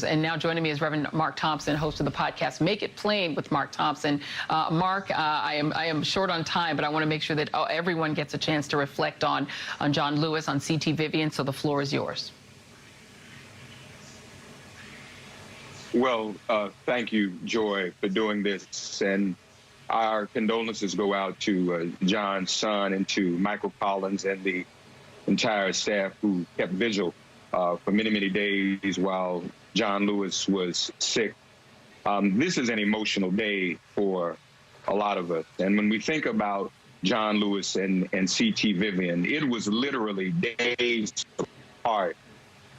And now joining me is Reverend Mark Thompson, host of the podcast Make It Plain with Mark Thompson. Mark, I am short on time, but I want to make sure that everyone gets a chance to reflect on John Lewis, on C.T. Vivian, so the floor is yours. Well, thank you, Joy, for doing this. And our condolences go out to John's son and to Michael Collins and the entire staff who kept vigil for many, many days while John Lewis was sick. This is an emotional day for a lot of us. And when we think about John Lewis and C.T. Vivian, it was literally days apart.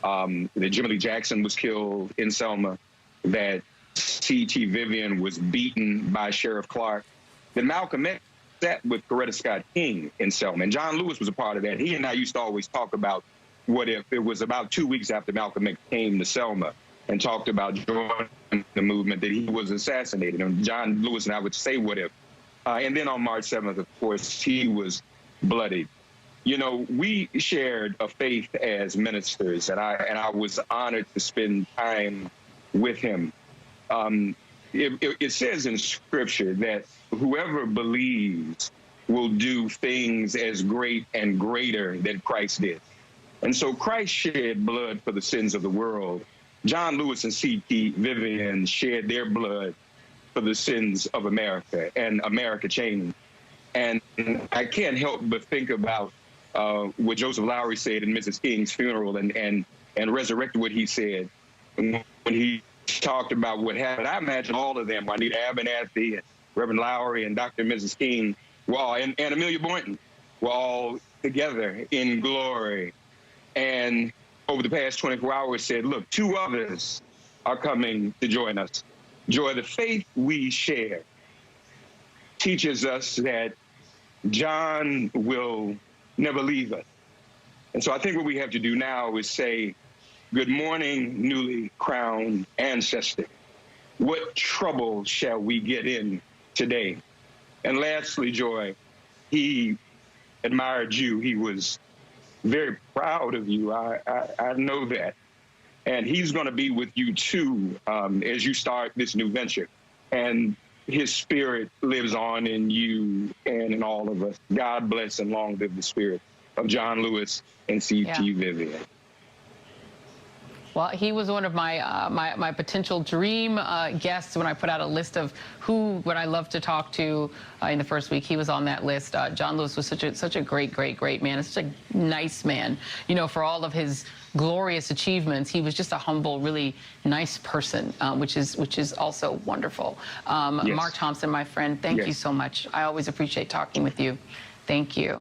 That Jimmy Lee Jackson was killed in Selma, that C.T. Vivian was beaten by Sheriff Clark, that Malcolm X sat with Coretta Scott King in Selma. And John Lewis was a part of that. He and I used to always talk about what if. It was about 2 weeks after Malcolm X came to Selma and talked about joining the movement that he was assassinated. And John Lewis and I would say what if. And then on March 7th, of course, he was bloodied. You know, we shared a faith as ministers, and I was honored to spend time with him. It says in Scripture that whoever believes will do things as great and greater than Christ did. And so Christ shed blood for the sins of the world. John Lewis and C.T. Vivian shed their blood for the sins of America, and America changed. And I can't help but think about what Joseph Lowry said in Mrs. King's funeral and resurrected what he said when he talked about what happened. I imagine all of them, Juanita Abernathy and Reverend Lowry and Dr. and Mrs. King, and Amelia Boynton, were all together in glory. And over the past 24 hours said, look, two others are coming to join us. Joy, the faith we share teaches us that John will never leave us. And so I think what we have to do now is say, good morning, newly crowned ancestor. What trouble shall we get in today? And lastly, Joy, he admired you. He was very proud of you. I know that. And he's going to be with you, too, as you start this new venture. And his spirit lives on in you and in all of us. God bless and long live the spirit of John Lewis and C.T. Vivian. Well, he was one of my my potential dream guests when I put out a list of who would I love to talk to in the first week. He was on that list. John Lewis was such a great man, such a nice man. You know, for all of his glorious achievements, he was just a humble, really nice person, which is also wonderful. Yes. Mark Thompson, my friend, thank you so much. I always appreciate talking with you. Thank you.